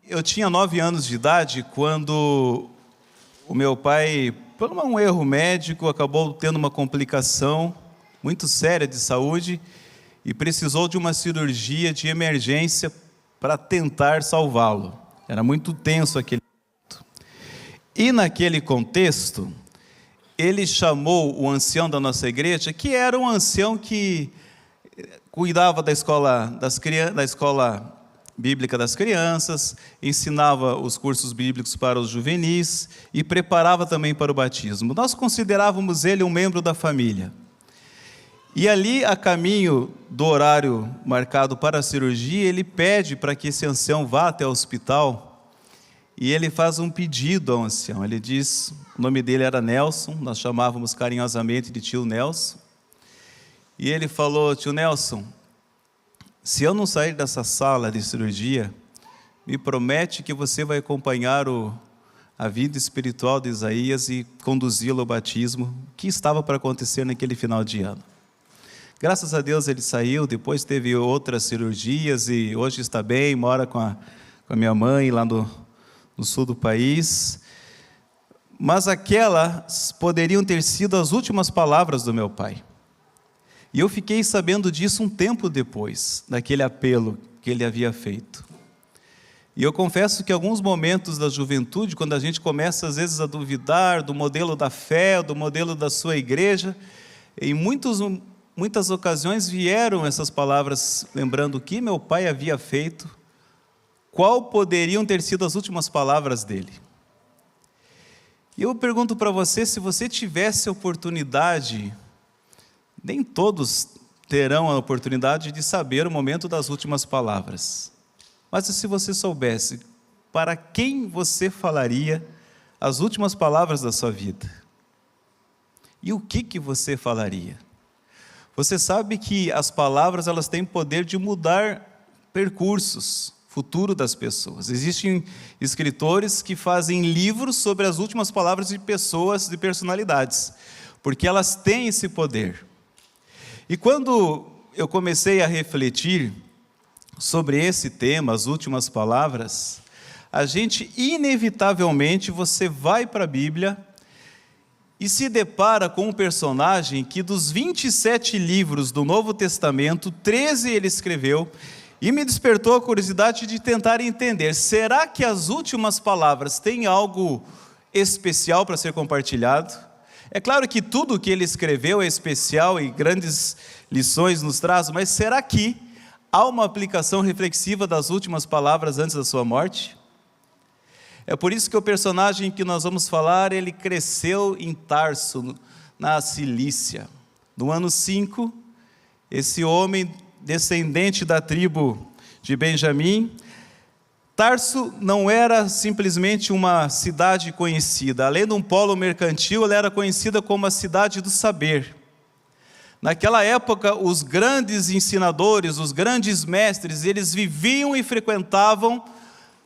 Eu tinha 9 anos de idade quando o meu pai, por um erro médico, acabou tendo uma complicação muito séria de saúde e precisou de uma cirurgia de emergência para tentar salvá-lo. Era muito tenso aquele momento. E naquele contexto, ele chamou o ancião da nossa igreja, que era um ancião que cuidava da escola bíblica das crianças, ensinava os cursos bíblicos para os juvenis e preparava também para o batismo. Nós considerávamos ele um membro da família. E ali, a caminho do horário marcado para a cirurgia, ele pede para que esse ancião vá até o hospital e ele faz um pedido ao ancião. Ele diz, o nome dele era Nelson, nós chamávamos carinhosamente de tio Nelson. E ele falou, tio Nelson, se eu não sair dessa sala de cirurgia, me promete que você vai acompanhar a vida espiritual de Isaías e conduzi-lo ao batismo, que estava para acontecer naquele final de ano. Graças a Deus ele saiu, depois teve outras cirurgias e hoje está bem, mora com a minha mãe lá no sul do país. Mas aquelas poderiam ter sido as últimas palavras do meu pai. E eu fiquei sabendo disso um tempo depois, daquele apelo que ele havia feito. E eu confesso que em alguns momentos da juventude, quando a gente começa às vezes a duvidar do modelo da fé, do modelo da sua igreja, em muitas ocasiões vieram essas palavras, lembrando o que meu pai havia feito, qual poderiam ter sido as últimas palavras dele. E eu pergunto para você, se você tivesse a oportunidade, nem todos terão a oportunidade de saber o momento das últimas palavras. Mas se você soubesse, para quem você falaria as últimas palavras da sua vida? E o que você falaria? Você sabe que as palavras elas têm poder de mudar percursos, futuro das pessoas. Existem escritores que fazem livros sobre as últimas palavras de pessoas, de personalidades, porque elas têm esse poder. E quando eu comecei a refletir sobre esse tema, as últimas palavras, a gente, inevitavelmente, você vai para a Bíblia e se depara com um personagem que dos 27 livros do Novo Testamento, 13 ele escreveu, e me despertou a curiosidade de tentar entender, será que as últimas palavras têm algo especial para ser compartilhado? É claro que tudo o que ele escreveu é especial e grandes lições nos traz, mas será que há uma aplicação reflexiva das últimas palavras antes da sua morte? É por isso que o personagem que nós vamos falar, ele cresceu em Tarso, na Cilícia. No ano 5, esse homem, descendente da tribo de Benjamim, Tarso não era simplesmente uma cidade conhecida. Além de um polo mercantil, ela era conhecida como a cidade do saber. Naquela época, os grandes ensinadores, os grandes mestres, eles viviam e frequentavam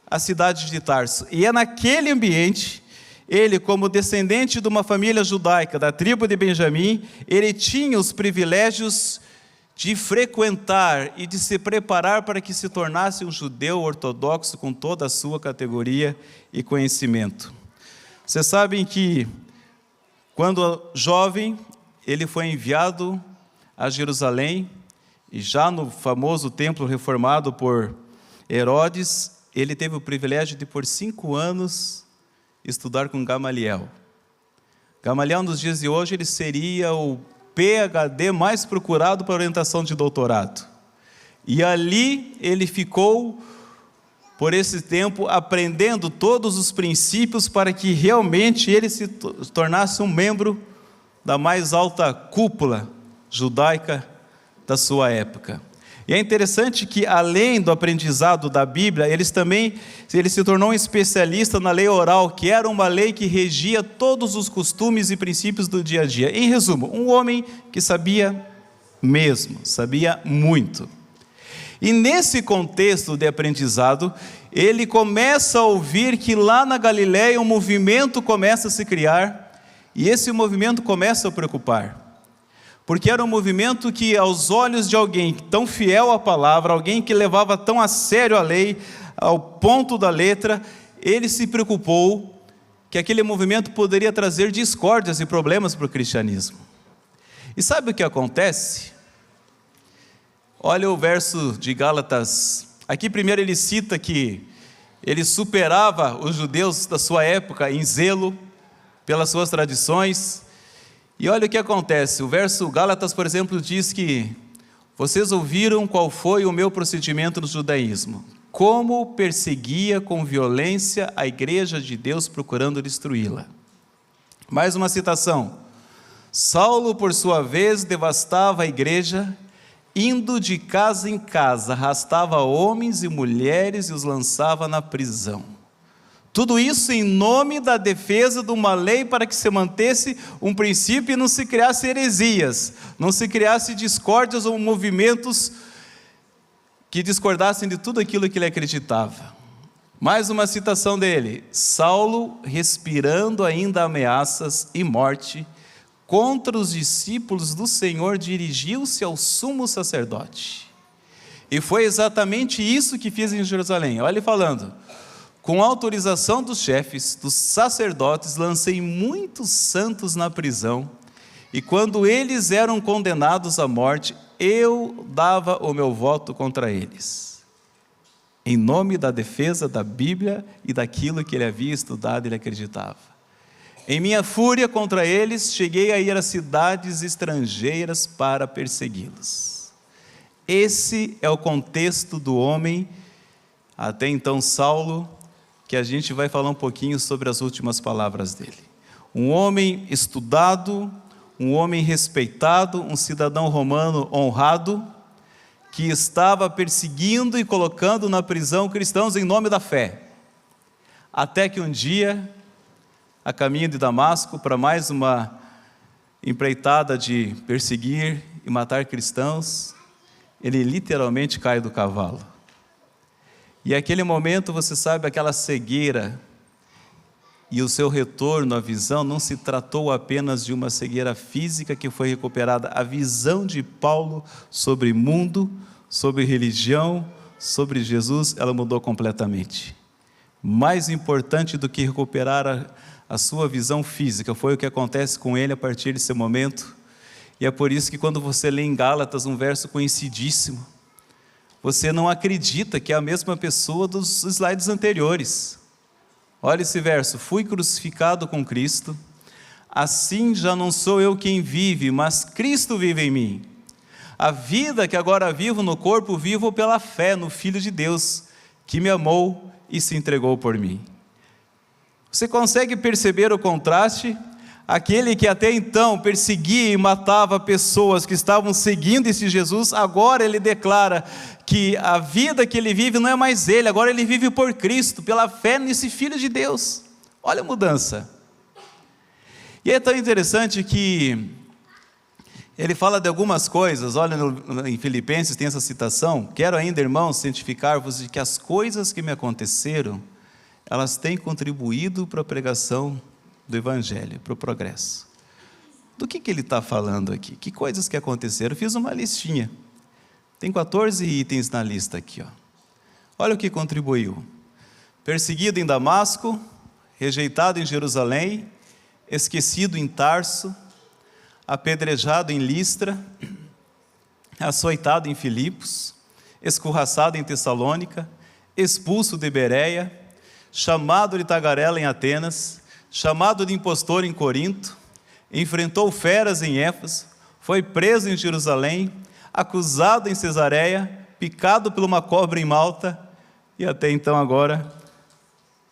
a cidade de Tarso. E é naquele ambiente, ele, como descendente de uma família judaica, da tribo de Benjamim, ele tinha os privilégios de frequentar e de se preparar para que se tornasse um judeu ortodoxo com toda a sua categoria e conhecimento. Vocês sabem que, quando jovem, ele foi enviado a Jerusalém, e já no famoso templo reformado por Herodes, ele teve o privilégio de, por 5 anos, estudar com Gamaliel. Gamaliel, nos dias de hoje, ele seria o PhD mais procurado para orientação de doutorado. E ali ele ficou, por esse tempo, aprendendo todos os princípios para que realmente ele se tornasse um membro da mais alta cúpula judaica da sua época. E é interessante que, além do aprendizado da Bíblia, ele se tornou um especialista na lei oral, que era uma lei que regia todos os costumes e princípios do dia a dia. Em resumo, um homem que sabia mesmo, sabia muito. E nesse contexto de aprendizado, ele começa a ouvir que lá na Galileia um movimento começa a se criar, e esse movimento começa a preocupar. Porque era um movimento que, aos olhos de alguém tão fiel à palavra, alguém que levava tão a sério a lei, ao ponto da letra, ele se preocupou que aquele movimento poderia trazer discórdias e problemas para o cristianismo. E sabe o que acontece? Olha o verso de Gálatas. Aqui primeiro ele cita que ele superava os judeus da sua época em zelo pelas suas tradições. E olha o que acontece. O verso Gálatas, por exemplo, diz que vocês ouviram qual foi o meu procedimento no judaísmo, como perseguia com violência a igreja de Deus procurando destruí-la. Mais uma citação. Saulo, por sua vez, devastava a igreja, indo de casa em casa, arrastava homens e mulheres e os lançava na prisão. Tudo isso em nome da defesa de uma lei para que se mantesse um princípio e não se criasse heresias, não se criasse discórdias ou movimentos que discordassem de tudo aquilo que ele acreditava. Mais uma citação dele. Saulo, respirando ainda ameaças e morte contra os discípulos do Senhor, dirigiu-se ao sumo sacerdote. E foi exatamente isso que fiz em Jerusalém. Olha ele falando: com autorização dos chefes, dos sacerdotes, lancei muitos santos na prisão, e quando eles eram condenados à morte, eu dava o meu voto contra eles, em nome da defesa da Bíblia e daquilo que ele havia estudado e ele acreditava. Em minha fúria contra eles, cheguei a ir a cidades estrangeiras para persegui-los. Esse é o contexto do homem, até então Saulo, que a gente vai falar um pouquinho sobre as últimas palavras dele. Um homem estudado, um homem respeitado, um cidadão romano honrado, que estava perseguindo e colocando na prisão cristãos em nome da fé. Até que um dia, a caminho de Damasco, para mais uma empreitada de perseguir e matar cristãos, ele literalmente cai do cavalo. E aquele momento, você sabe, aquela cegueira e o seu retorno à visão não se tratou apenas de uma cegueira física que foi recuperada. A visão de Paulo sobre mundo, sobre religião, sobre Jesus, ela mudou completamente. Mais importante do que recuperar a sua visão física foi o que acontece com ele a partir desse momento. E é por isso que quando você lê em Gálatas um verso conhecidíssimo, você não acredita que é a mesma pessoa dos slides anteriores. Olha esse verso: fui crucificado com Cristo, assim já não sou eu quem vive, mas Cristo vive em mim. A vida que agora vivo no corpo, vivo pela fé no Filho de Deus, que me amou e se entregou por mim. Você consegue perceber o contraste? Aquele que até então perseguia e matava pessoas que estavam seguindo esse Jesus, agora ele declara que a vida que ele vive não é mais ele, agora ele vive por Cristo, pela fé nesse Filho de Deus. Olha a mudança. E é tão interessante que ele fala de algumas coisas. Olha, em Filipenses tem essa citação: quero ainda, irmãos, cientificar-vos de que as coisas que me aconteceram, elas têm contribuído para a pregação do Evangelho, para o progresso. Do que ele está falando aqui? Que coisas que aconteceram? Eu fiz uma listinha. Tem 14 itens na lista aqui. Olha o que contribuiu: perseguido em Damasco, rejeitado em Jerusalém, esquecido em Tarso, apedrejado em Listra, açoitado em Filipos, escorraçado em Tessalônica, expulso de Bereia, chamado de tagarela em Atenas, chamado de impostor em Corinto, enfrentou feras em Éfeso, foi preso em Jerusalém, acusado em Cesareia, picado por uma cobra em Malta e até então agora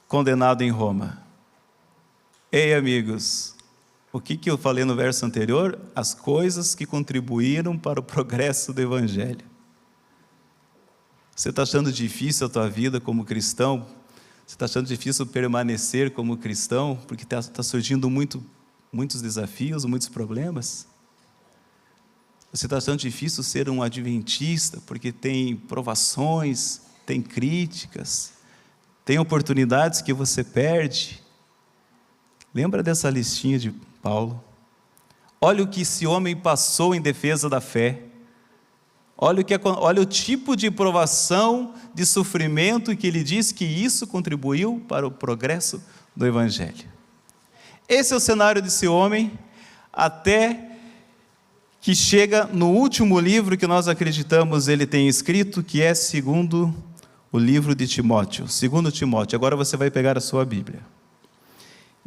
condenado em Roma. Ei, amigos, o que eu falei no verso anterior? As coisas que contribuíram para o progresso do Evangelho. Você está achando difícil a tua vida como cristão? Você está achando difícil permanecer como cristão, porque está surgindo muitos desafios, muitos problemas? Você está achando difícil ser um adventista, porque tem provações, tem críticas, tem oportunidades que você perde? Lembra dessa listinha de Paulo? Olha o que esse homem passou em defesa da fé. Olha o tipo de provação, de sofrimento que ele diz que isso contribuiu para o progresso do Evangelho. Esse é o cenário desse homem, até que chega no último livro que nós acreditamos ele tem escrito, que é segundo o livro de Timóteo, 2 Timóteo. Agora você vai pegar a sua Bíblia.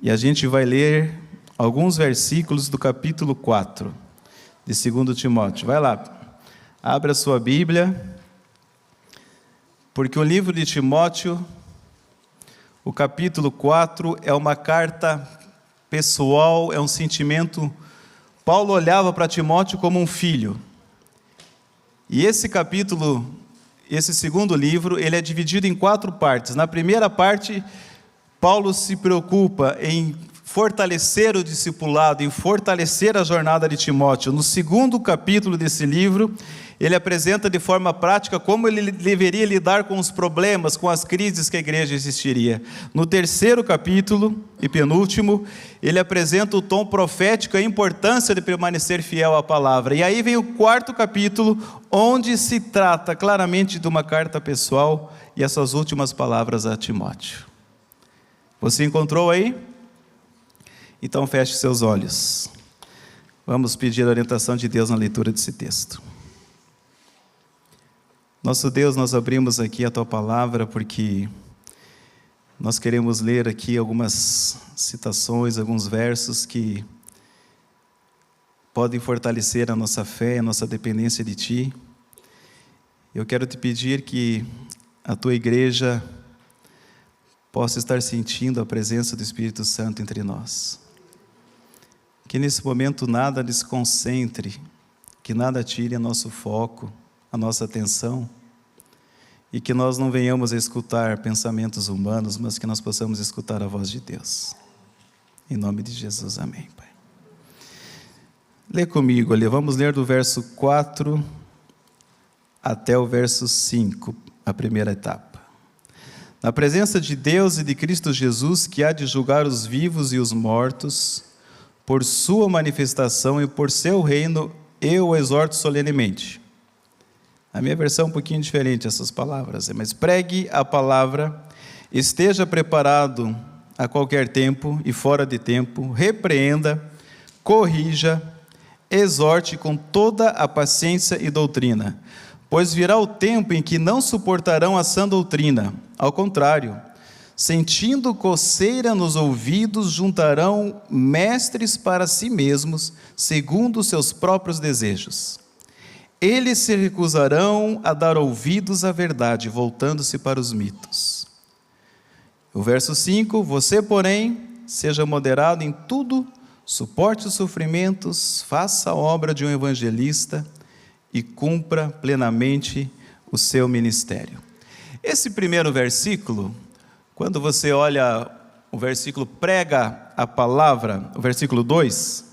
E a gente vai ler alguns versículos do capítulo 4 de 2 Timóteo. Vai lá. Abra a sua Bíblia, porque o livro de Timóteo, o capítulo 4, é uma carta pessoal, é um sentimento. Paulo olhava para Timóteo como um filho. E esse capítulo, esse segundo livro, ele é dividido em 4 partes. Na primeira parte, Paulo se preocupa em fortalecer o discipulado, em fortalecer a jornada de Timóteo. No segundo capítulo desse livro, ele apresenta de forma prática como ele deveria lidar com os problemas, com as crises que a igreja existiria. No terceiro capítulo, e penúltimo, ele apresenta o tom profético e a importância de permanecer fiel à palavra. E aí vem o 4º capítulo, onde se trata claramente de uma carta pessoal e essas últimas palavras a Timóteo. Você encontrou aí? Então feche seus olhos. Vamos pedir a orientação de Deus na leitura desse texto. Nosso Deus, nós abrimos aqui a Tua Palavra porque nós queremos ler aqui algumas citações, alguns versos que podem fortalecer a nossa fé, a nossa dependência de Ti. Eu quero te pedir que a Tua igreja possa estar sentindo a presença do Espírito Santo entre nós. Que nesse momento nada desconcentre, que nada tire o nosso foco, a nossa atenção, e que nós não venhamos a escutar pensamentos humanos, mas que nós possamos escutar a voz de Deus. Em nome de Jesus, amém, Pai. Lê comigo ali, vamos ler do verso 4 até o verso 5, a primeira etapa. Na presença de Deus e de Cristo Jesus, que há de julgar os vivos e os mortos, por sua manifestação e por seu reino, eu o exorto solenemente. A minha versão é um pouquinho diferente, essas palavras, mas pregue a palavra, esteja preparado a qualquer tempo e fora de tempo, repreenda, corrija, exorte com toda a paciência e doutrina, pois virá o tempo em que não suportarão a sã doutrina, ao contrário, sentindo coceira nos ouvidos, juntarão mestres para si mesmos, segundo os seus próprios desejos. Eles se recusarão a dar ouvidos à verdade, voltando-se para os mitos. O verso 5, você, porém, seja moderado em tudo, suporte os sofrimentos, faça a obra de um evangelista e cumpra plenamente o seu ministério. Esse primeiro versículo, quando você olha o versículo prega a palavra, o versículo 2,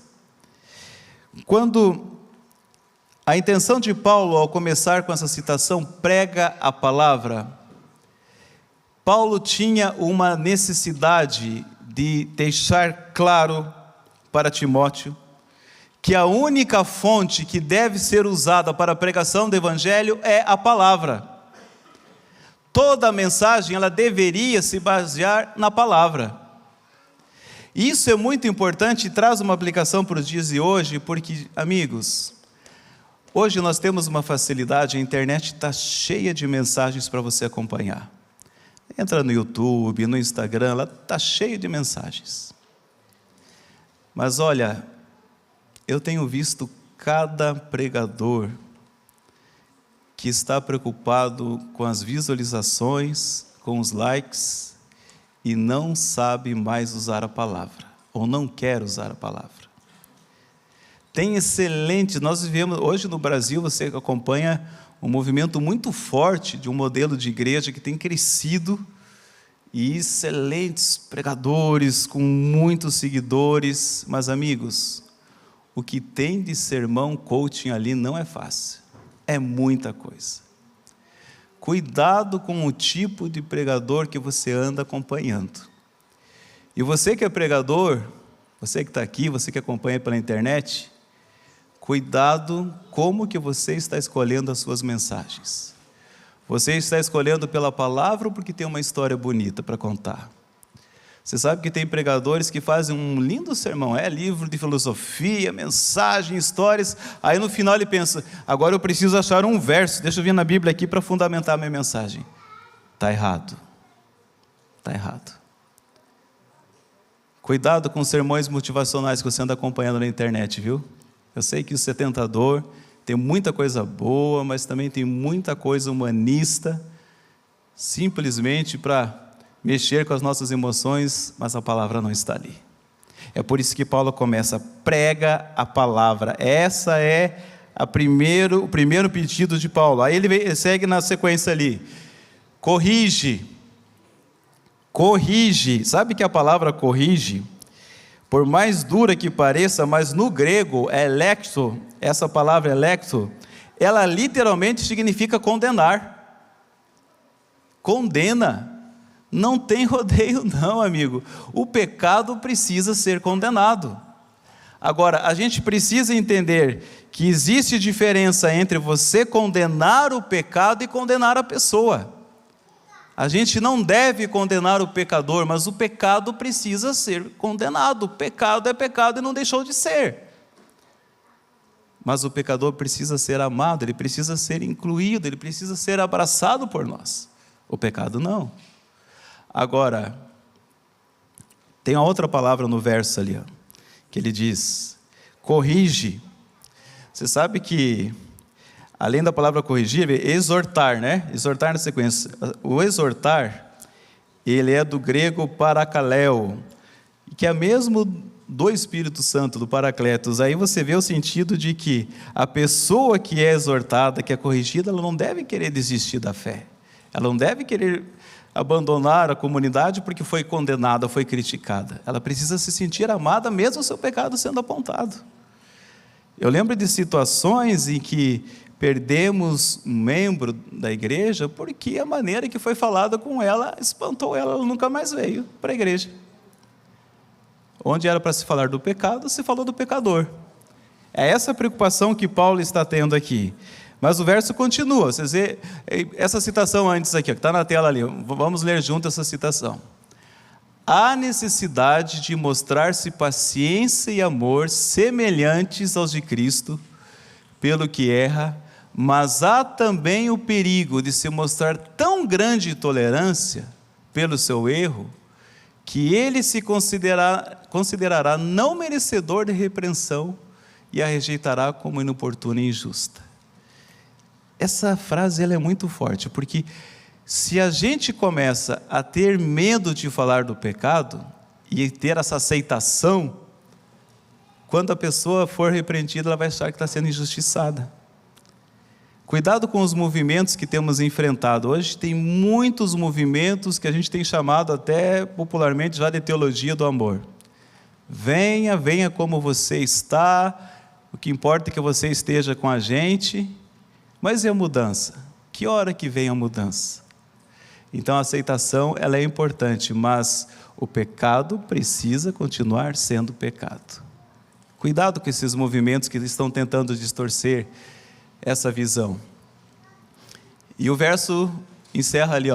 quando a intenção de Paulo, ao começar com essa citação, prega a palavra, Paulo tinha uma necessidade de deixar claro para Timóteo que a única fonte que deve ser usada para a pregação do Evangelho é a palavra. Toda a mensagem, ela deveria se basear na palavra. Isso é muito importante e traz uma aplicação para os dias de hoje, porque, amigos, hoje nós temos uma facilidade, a internet está cheia de mensagens para você acompanhar. Entra no YouTube, no Instagram, ela está cheia de mensagens. Mas olha, eu tenho visto cada pregador que está preocupado com as visualizações, com os likes, e não sabe mais usar a palavra, ou não quer usar a palavra. Tem excelentes, nós vivemos, hoje no Brasil, você acompanha um movimento muito forte de um modelo de igreja que tem crescido, e excelentes pregadores, com muitos seguidores, mas amigos, o que tem de sermão coaching ali não é fácil, é muita coisa. Cuidado com o tipo de pregador que você anda acompanhando. E você que é pregador, você que está aqui, você que acompanha pela internet, Cuidado como que você está escolhendo as suas mensagens. Você está escolhendo pela palavra ou porque tem uma história bonita para contar? Você sabe que tem pregadores que fazem um lindo sermão, livro de filosofia, mensagem, histórias, aí no final ele pensa, agora eu preciso achar um verso, deixa eu vir na Bíblia aqui para fundamentar a minha mensagem. Está errado. Está errado. Cuidado com os sermões motivacionais que você anda acompanhando na internet, viu? Eu sei que isso é tentador, tem muita coisa boa, mas também tem muita coisa humanista, simplesmente para mexer com as nossas emoções, mas a palavra não está ali. É por isso que Paulo começa, prega a palavra. Essa é o primeiro pedido de Paulo. Aí ele segue na sequência ali, corrige. Sabe que a palavra corrige, por mais dura que pareça, mas no grego, electo, essa palavra electo, ela literalmente significa condenar. Condena. Não tem rodeio não, amigo. O pecado precisa ser condenado. Agora, a gente precisa entender que existe diferença entre você condenar o pecado e condenar a pessoa. A gente não deve condenar o pecador, mas o pecado precisa ser condenado. O pecado é pecado e não deixou de ser. Mas o pecador precisa ser amado, ele precisa ser incluído, ele precisa ser abraçado por nós. O pecado não. Agora, tem uma outra palavra no verso ali, que ele diz, corrige. Você sabe que, além da palavra corrigir, exortar, né? Exortar na sequência. O exortar, ele é do grego parakaleo, que é mesmo do Espírito Santo, do Paracletos. Aí você vê o sentido de que a pessoa que é exortada, que é corrigida, ela não deve querer desistir da fé. Ela não deve querer abandonar a comunidade porque foi condenada, foi criticada. Ela precisa se sentir amada, mesmo o seu pecado sendo apontado. Eu lembro de situações em que perdemos um membro da igreja porque a maneira que foi falada com ela espantou ela, ela nunca mais veio para a igreja. Onde era para se falar do pecado, se falou do pecador. É essa a preocupação que Paulo está tendo aqui. Mas o verso continua, vocês vê essa citação antes aqui, que está na tela ali, vamos ler junto essa citação. Há necessidade de mostrar-se paciência e amor semelhantes aos de Cristo, pelo que erra, mas há também o perigo de se mostrar tão grande tolerância pelo seu erro, que ele se considerará não merecedor de repreensão e a rejeitará como inoportuna e injusta. Essa frase ela é muito forte, porque se a gente começa a ter medo de falar do pecado e ter essa aceitação, quando a pessoa for repreendida, ela vai achar que está sendo injustiçada. Cuidado com os movimentos que temos enfrentado. Hoje tem muitos movimentos que a gente tem chamado até popularmente já de teologia do amor. Venha, venha como você está, o que importa é que você esteja com a gente. Mas e a mudança? Que hora que vem a mudança? Então a aceitação ela é importante, mas o pecado precisa continuar sendo pecado. Cuidado com esses movimentos que estão tentando distorcer essa visão. E o verso encerra ali,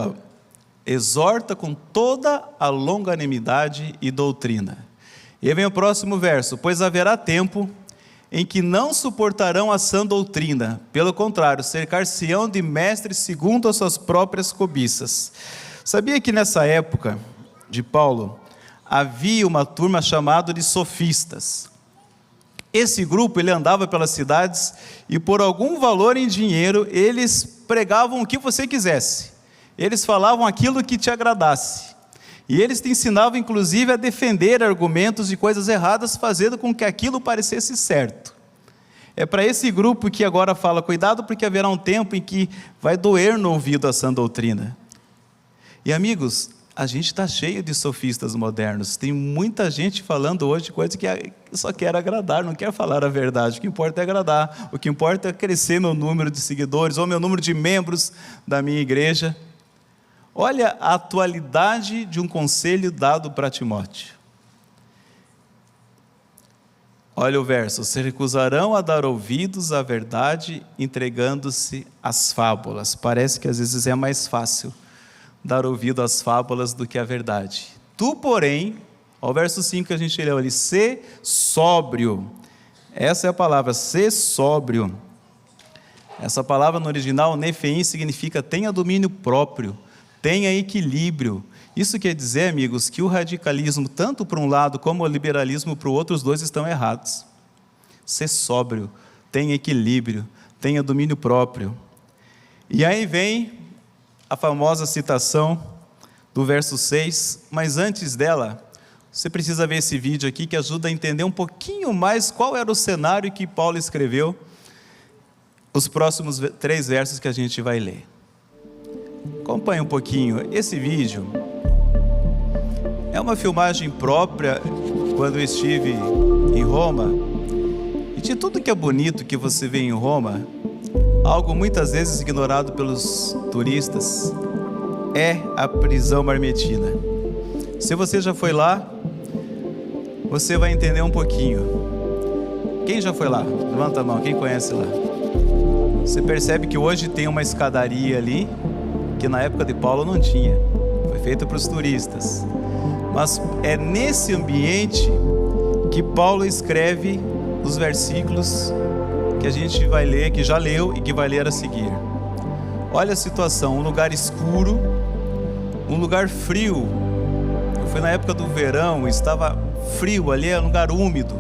exorta com toda a longanimidade e doutrina. E aí vem o próximo verso, pois haverá tempo em que não suportarão a sã doutrina, pelo contrário, cercar-se-ão de mestres segundo as suas próprias cobiças. Sabia que nessa época de Paulo, havia uma turma chamada de sofistas. Esse grupo, ele andava pelas cidades e por algum valor em dinheiro, eles pregavam o que você quisesse. Eles falavam aquilo que te agradasse. E eles te ensinavam, inclusive, a defender argumentos de coisas erradas, fazendo com que aquilo parecesse certo. É para esse grupo que agora fala, cuidado, porque haverá um tempo em que vai doer no ouvido a sã doutrina. E amigos, a gente está cheio de sofistas modernos. Tem muita gente falando hoje coisa que só quer agradar, não quer falar a verdade. O que importa é agradar, o que importa é crescer meu número de seguidores, ou meu número de membros da minha igreja. Olha a atualidade de um conselho dado para Timóteo. Olha o verso: se recusarão a dar ouvidos à verdade, entregando-se às fábulas. Parece que às vezes é mais fácil dar ouvido às fábulas do que à verdade. Tu, porém, ao verso 5 que a gente leu ali, sê sóbrio. Essa é a palavra, sê sóbrio. Essa palavra no original, nefeim, significa tenha domínio próprio, tenha equilíbrio. Isso quer dizer, amigos, que o radicalismo, tanto para um lado como o liberalismo para o outro, os dois estão errados. Ser sóbrio, tenha equilíbrio, tenha domínio próprio. E aí vem a famosa citação do verso 6, mas antes dela, você precisa ver esse vídeo aqui que ajuda a entender um pouquinho mais qual era o cenário que Paulo escreveu, os próximos 3 versos que a gente vai ler. Acompanhe um pouquinho. Esse vídeo é uma filmagem própria quando eu estive em Roma. E de tudo que é bonito que você vê em Roma, algo muitas vezes ignorado pelos turistas é a prisão marmetina. Se você já foi lá, você vai entender um pouquinho. Quem já foi lá? Levanta a mão, quem conhece lá? Você percebe que hoje tem uma escadaria ali, que na época de Paulo não tinha. Foi feita para os turistas. Mas é nesse ambiente que Paulo escreve os versículos que a gente vai ler, que já leu e que vai ler a seguir. Olha a situação, um lugar escuro, um lugar frio. Foi na época do verão, estava frio ali, é um lugar úmido.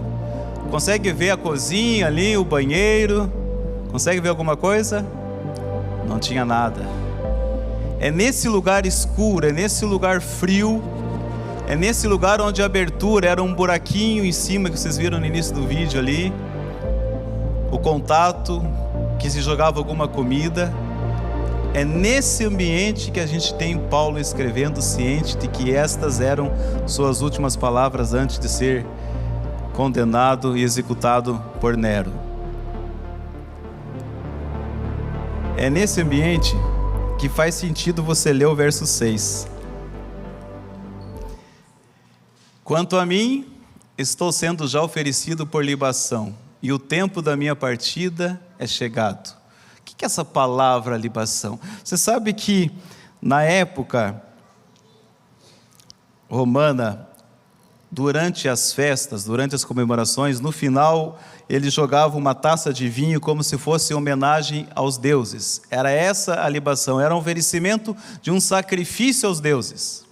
Consegue ver a cozinha ali, o banheiro? Consegue ver alguma coisa? Não tinha nada. É nesse lugar escuro, é nesse lugar frio, é nesse lugar onde a abertura era um buraquinho em cima que vocês viram no início do vídeo ali, o contato que se jogava alguma comida. É nesse ambiente que a gente tem Paulo escrevendo, ciente de que estas eram suas últimas palavras antes de ser condenado e executado por Nero. É nesse ambiente que faz sentido você ler o verso 6. Quanto a mim, estou sendo já oferecido por libação, e o tempo da minha partida é chegado. O que é essa palavra libação? Você sabe que na época romana, durante as festas, durante as comemorações, no final eles jogavam uma taça de vinho como se fosse homenagem aos deuses. Era essa a libação, era um oferecimento de um sacrifício aos deuses.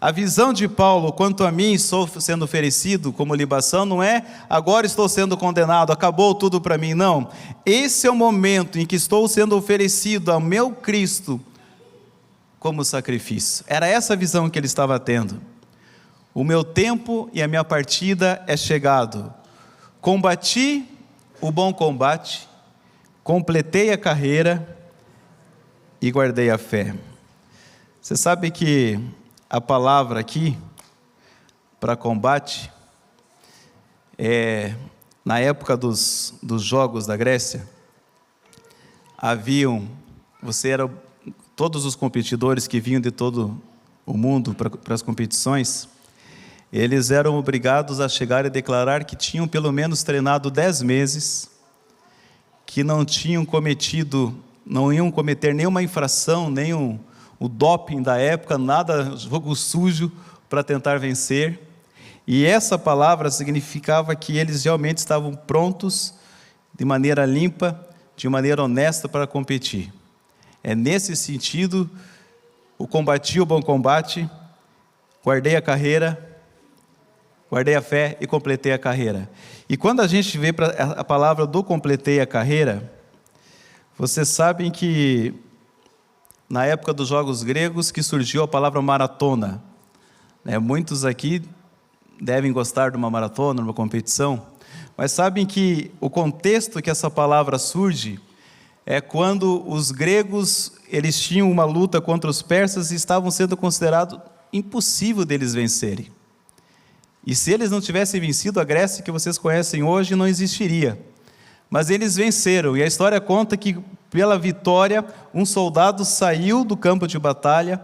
A visão de Paulo, quanto a mim estou sendo oferecido como libação, não é agora estou sendo condenado, acabou tudo para mim, não. Esse é o momento em que estou sendo oferecido ao meu Cristo como sacrifício. Era essa a visão que ele estava tendo. O meu tempo e a minha partida é chegado. Combati o bom combate, completei a carreira e guardei a fé. Você sabe que a palavra aqui, para combate, na época dos jogos da Grécia, todos os competidores que vinham de todo o mundo para as competições, eles eram obrigados a chegar e declarar que tinham pelo menos treinado 10 meses, que não iam cometer nenhuma infração, nem o doping da época, nada, jogo sujo para tentar vencer. E essa palavra significava que eles realmente estavam prontos, de maneira limpa, de maneira honesta para competir. É nesse sentido, combati o bom combate, guardei a carreira, guardei a fé e completei a carreira. E quando a gente vê a palavra do completei a carreira, vocês sabem que na época dos jogos gregos que surgiu a palavra maratona. Muitos aqui devem gostar de uma maratona, de uma competição, mas sabem que o contexto que essa palavra surge é quando os gregos eles tinham uma luta contra os persas e estavam sendo considerados impossível deles vencerem. E se eles não tivessem vencido, a Grécia que vocês conhecem hoje não existiria. Mas eles venceram, e a história conta que pela vitória, um soldado saiu do campo de batalha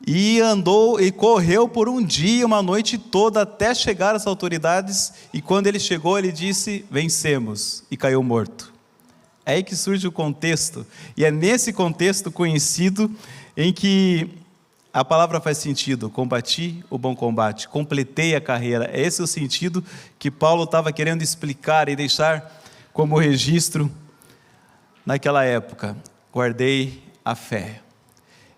e andou e correu por um dia, uma noite toda, até chegar às autoridades, e quando ele chegou, ele disse: vencemos, e caiu morto. É aí que surge o contexto, e é nesse contexto conhecido em que a palavra faz sentido: combati o bom combate, completei a carreira. É esse o sentido que Paulo estava querendo explicar e deixar como registro naquela época. Guardei a fé.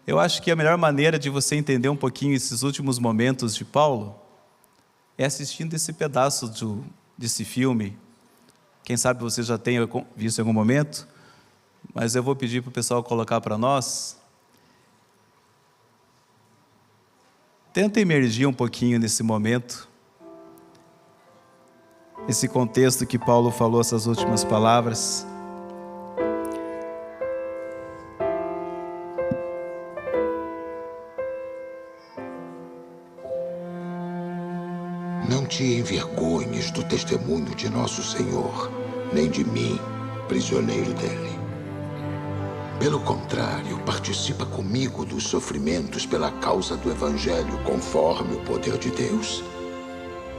Eu acho que a melhor maneira de você entender um pouquinho esses últimos momentos de Paulo é assistindo esse pedaço desse filme. Quem sabe você já tenha visto em algum momento, mas eu vou pedir para o pessoal colocar para nós. Tenta emergir um pouquinho nesse momento, esse contexto que Paulo falou essas últimas palavras. Não te envergonhes do testemunho de nosso Senhor, nem de mim, prisioneiro dele. Pelo contrário, participa comigo dos sofrimentos pela causa do Evangelho, conforme o poder de Deus.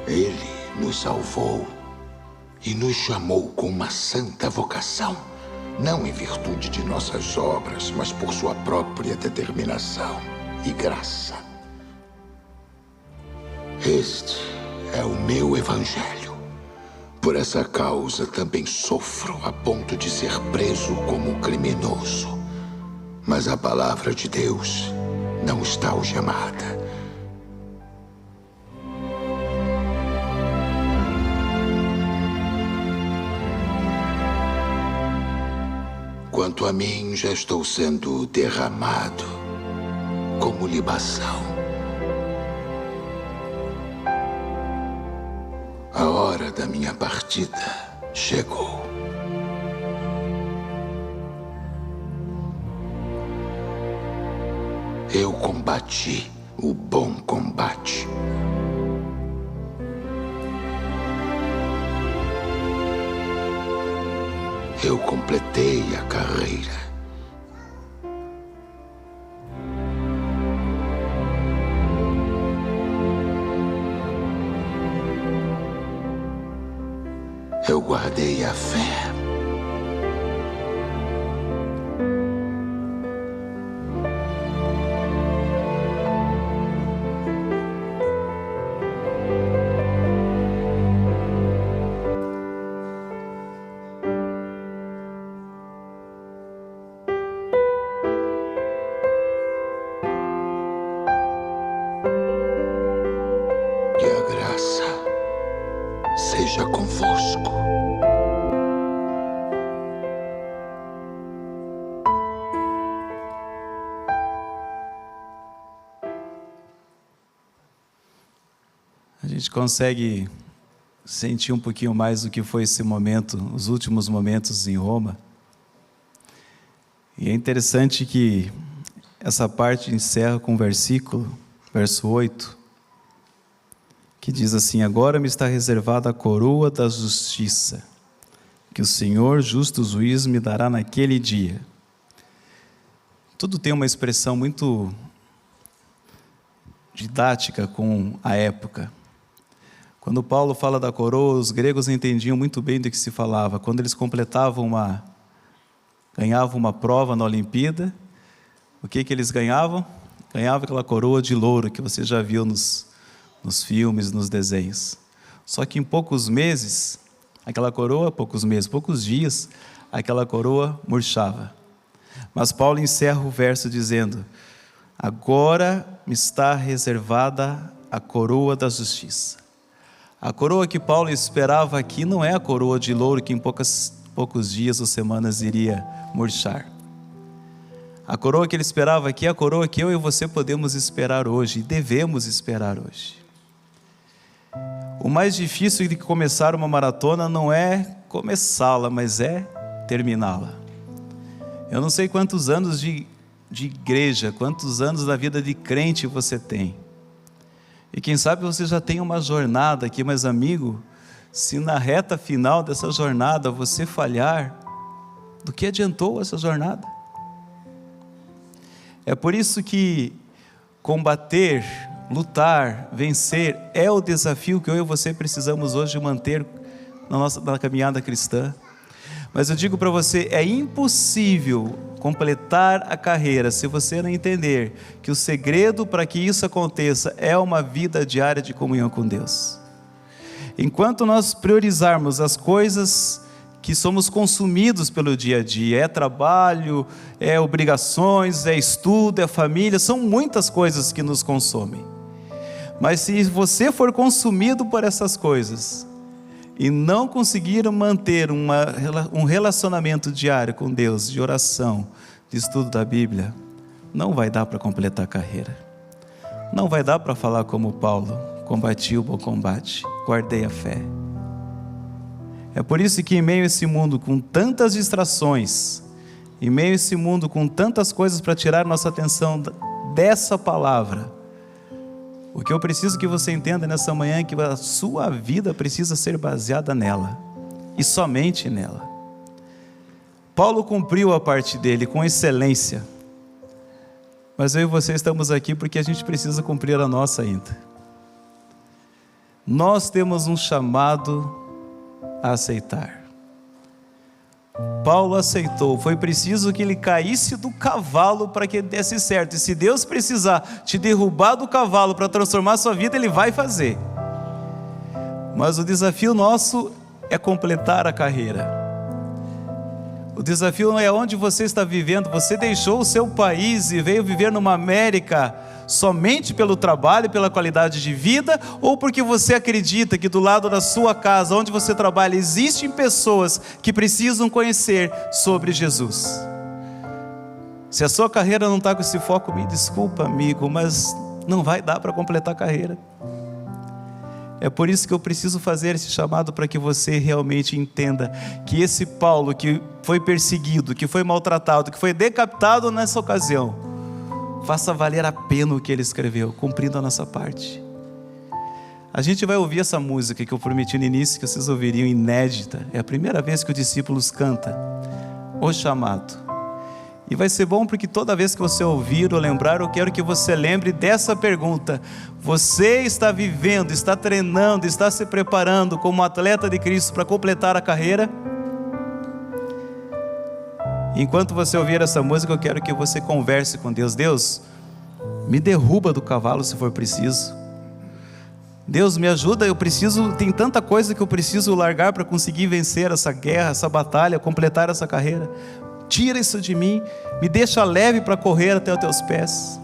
Ele nos salvou e nos chamou com uma santa vocação, não em virtude de nossas obras, mas por sua própria determinação e graça. Este é o meu Evangelho. Por essa causa também sofro a ponto de ser preso como um criminoso. Mas a palavra de Deus não está algemada. Quanto a mim, já estou sendo derramado como libação. A hora da minha partida chegou. Eu combati o bom combate. Eu completei a carreira. Eu guardei a fé. Que a graça seja convosco. A gente consegue sentir um pouquinho mais do que foi esse momento, os últimos momentos em Roma. E é interessante que essa parte encerra com um versículo, verso 8, que diz assim: agora me está reservada a coroa da justiça, que o Senhor, justo juiz, me dará naquele dia. Tudo tem uma expressão muito didática com a época. Quando Paulo fala da coroa, os gregos entendiam muito bem do que se falava. Quando eles ganhavam uma prova na Olimpíada, o que eles ganhavam? Ganhavam aquela coroa de louro que você já viu nos filmes, nos desenhos. Só que em poucos meses, poucos dias, aquela coroa murchava. Mas Paulo encerra o verso dizendo: agora me está reservada a coroa da justiça. A coroa que Paulo esperava aqui não é a coroa de louro que em poucos dias ou semanas iria murchar. A coroa que ele esperava aqui é a coroa que eu e você podemos esperar hoje, e devemos esperar hoje. O mais difícil de começar uma maratona não é começá-la, mas é terminá-la. Eu não sei quantos anos de igreja, quantos anos da vida de crente você tem. E quem sabe você já tem uma jornada aqui, mas amigo, se na reta final dessa jornada você falhar, do que adiantou essa jornada? É por isso que, combater, lutar, vencer, é o desafio que eu e você precisamos hoje manter na caminhada cristã. Mas eu digo para você, é impossível completar a carreira se você não entender que o segredo para que isso aconteça é uma vida diária de comunhão com Deus. Enquanto nós priorizarmos as coisas que somos consumidos pelo dia a dia, é trabalho, é obrigações, é estudo, é família, são muitas coisas que nos consomem. Mas se você for consumido por essas coisas e não conseguir manter um relacionamento diário com Deus, de oração, de estudo da Bíblia, não vai dar para completar a carreira. Não vai dar para falar como Paulo: combati o bom combate, guardei a fé. É por isso que em meio a esse mundo com tantas distrações, em meio a esse mundo com tantas coisas para tirar nossa atenção dessa palavra, o que eu preciso que você entenda nessa manhã é que a sua vida precisa ser baseada nela, e somente nela. Paulo cumpriu a parte dele com excelência, mas eu e você estamos aqui porque a gente precisa cumprir a nossa ainda. Nós temos um chamado a aceitar. Paulo aceitou, foi preciso que ele caísse do cavalo para que ele desse certo, e se Deus precisar te derrubar do cavalo para transformar a sua vida, Ele vai fazer. Mas o desafio nosso é completar a carreira. O desafio não é onde você está vivendo. Você deixou o seu país e veio viver numa América somente pelo trabalho, pela qualidade de vida, ou porque você acredita que do lado da sua casa, onde você trabalha, existem pessoas que precisam conhecer sobre Jesus? Se a sua carreira não está com esse foco, me desculpa, amigo, mas não vai dar para completar a carreira. É por isso que eu preciso fazer esse chamado, para que você realmente entenda que esse Paulo que foi perseguido, que foi maltratado, que foi decapitado nessa ocasião, faça valer a pena o que ele escreveu, cumprindo a nossa parte. A gente vai ouvir essa música que eu prometi no início que vocês ouviriam, inédita. É a primeira vez que os discípulos cantam o chamado. E vai ser bom porque toda vez que você ouvir ou lembrar, eu quero que você lembre dessa pergunta: você está vivendo, está treinando, está se preparando como atleta de Cristo para completar a carreira? Enquanto você ouvir essa música, eu quero que você converse com Deus. Deus, me derruba do cavalo se for preciso. Deus, me ajuda, tem tanta coisa que eu preciso largar para conseguir vencer essa guerra, essa batalha, completar essa carreira. Tira isso de mim, me deixa leve para correr até os teus pés.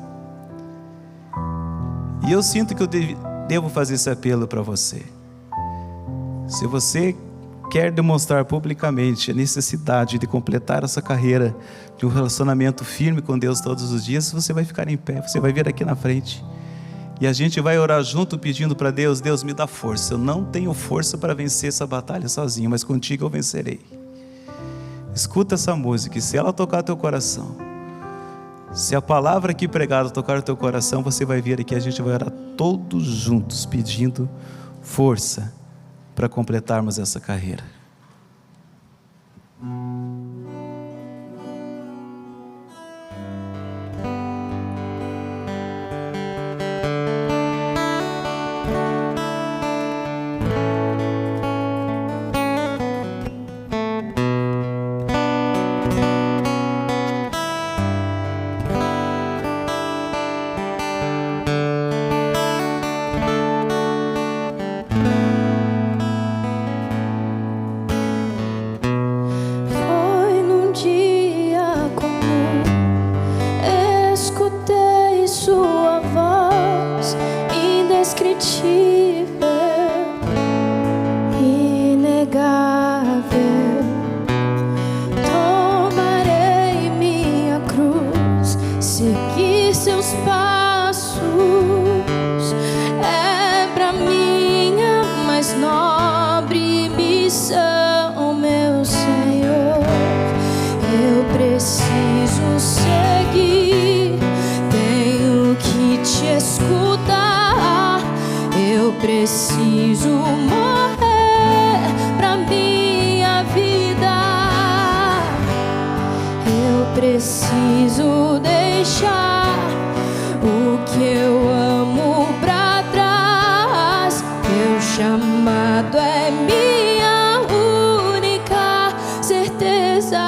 E eu sinto que eu devo fazer esse apelo para você. Se você quer demonstrar publicamente a necessidade de completar essa carreira de um relacionamento firme com Deus todos os dias, você vai ficar em pé, você vai vir aqui na frente e a gente vai orar junto pedindo para Deus: Deus, me dá força, eu não tenho força para vencer essa batalha sozinho, mas contigo eu vencerei. Escuta essa música, e se ela tocar teu coração, se a palavra aqui pregada tocar o teu coração, você vai vir aqui, a gente vai orar todos juntos pedindo força para completarmos essa carreira. Preciso morrer pra minha vida. Eu preciso deixar o que que eu amo pra trás. Teu chamado é minha única certeza.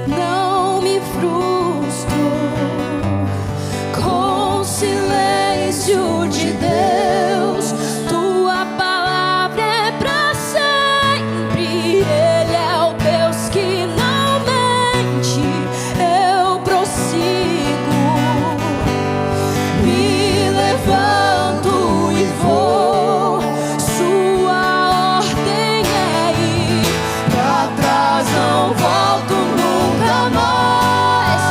Não me frustro com o silêncio de Deus. Tua palavra é pra sempre. Ele é o Deus que não mente. Eu prossigo, me levanto e vou. Sua ordem é ir pra trás, não volto nunca mais.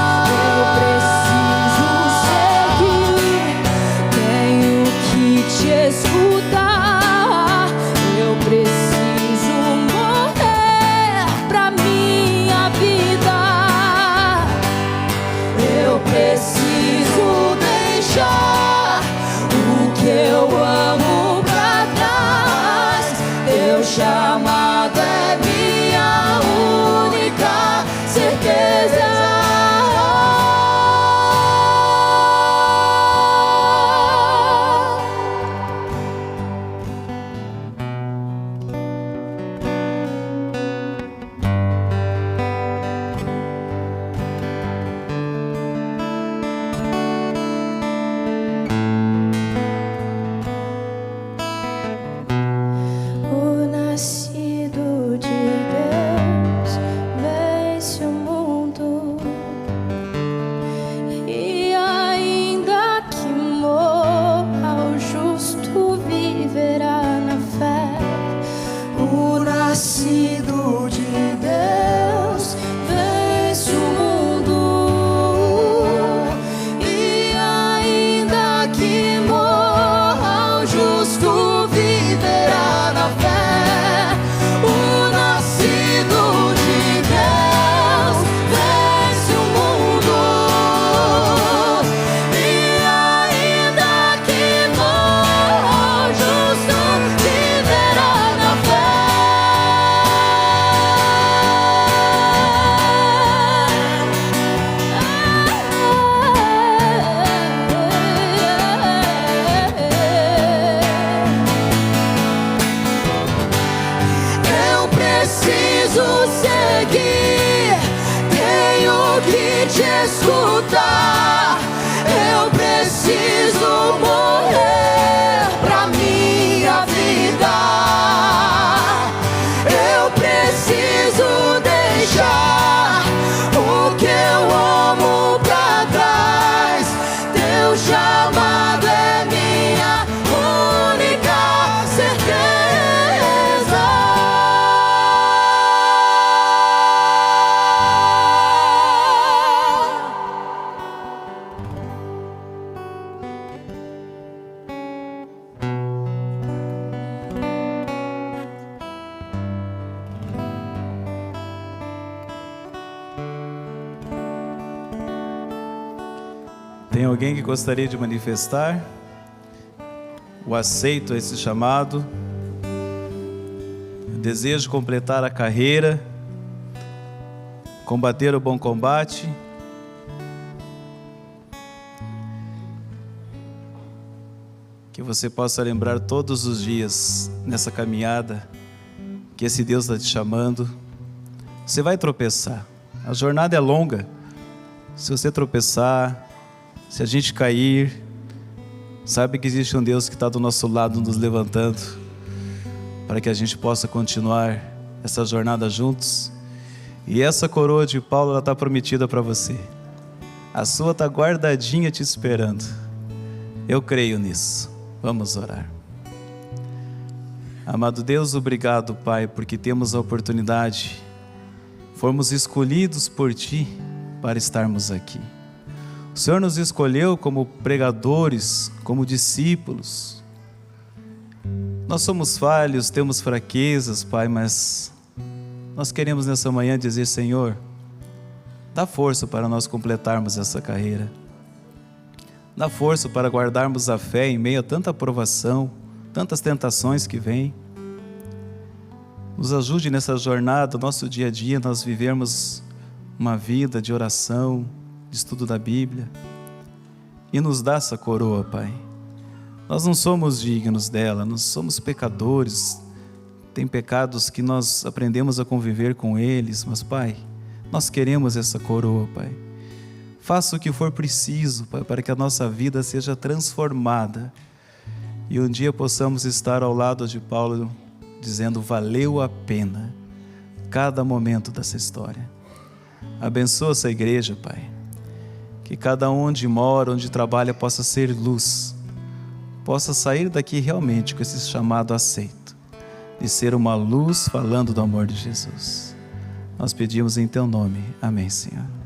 Eu preciso seguir, tenho que te escutar. Eu preciso morrer pra minha vida. Eu preciso deixar o que eu amo pra trás. Teu chamado é minha única certeza. O nascido de Deus vence o mundo, e ainda que morra, o justo viverá na fé. O nascido de Deus vence o mundo, e ainda que morra, o justo viverá na fé. O nascido de Deus vence o mundo, e ainda que morra, o justo viverá na fé. Eu preciso seguir, tenho que te escutar. Eu preciso morrer pra minha vida. Eu preciso deixar o que eu amo pra trás. Teu chamado é minha única certeza. Tem alguém que gostaria de manifestar o aceito a esse chamado, o desejo de completar a carreira, combater o bom combate? Que você possa lembrar todos os dias nessa caminhada que esse Deus está te chamando. Você vai tropeçar, a jornada é longa. Se você tropeçar, se a gente cair, sabe que existe um Deus que está do nosso lado nos levantando, para que a gente possa continuar essa jornada juntos. E essa coroa de Paulo, ela está prometida para você. A sua está guardadinha te esperando. Eu creio nisso. Vamos orar. Amado Deus, obrigado, Pai, porque temos a oportunidade, fomos escolhidos por Ti para estarmos aqui. O Senhor nos escolheu como pregadores, como discípulos. Nós somos falhos, temos fraquezas, Pai, mas nós queremos nessa manhã dizer: Senhor, dá força para nós completarmos essa carreira. Dá força para guardarmos a fé em meio a tanta provação, tantas tentações que vêm. Nos ajude nessa jornada, nosso dia a dia, nós vivermos uma vida de oração, de estudo da Bíblia. E nos dá essa coroa, Pai. Nós não somos dignos dela, nós somos pecadores. Tem pecados que nós aprendemos a conviver com eles, mas, Pai, nós queremos essa coroa, Pai. Faça o que for preciso, Pai, para que a nossa vida seja transformada e um dia possamos estar ao lado de Paulo dizendo: valeu a pena cada momento dessa história. Abençoa essa igreja, Pai, que cada um onde mora, onde trabalha, possa ser luz, possa sair daqui realmente com esse chamado aceito, de ser uma luz falando do amor de Jesus. Nós pedimos em Teu nome. Amém, Senhor.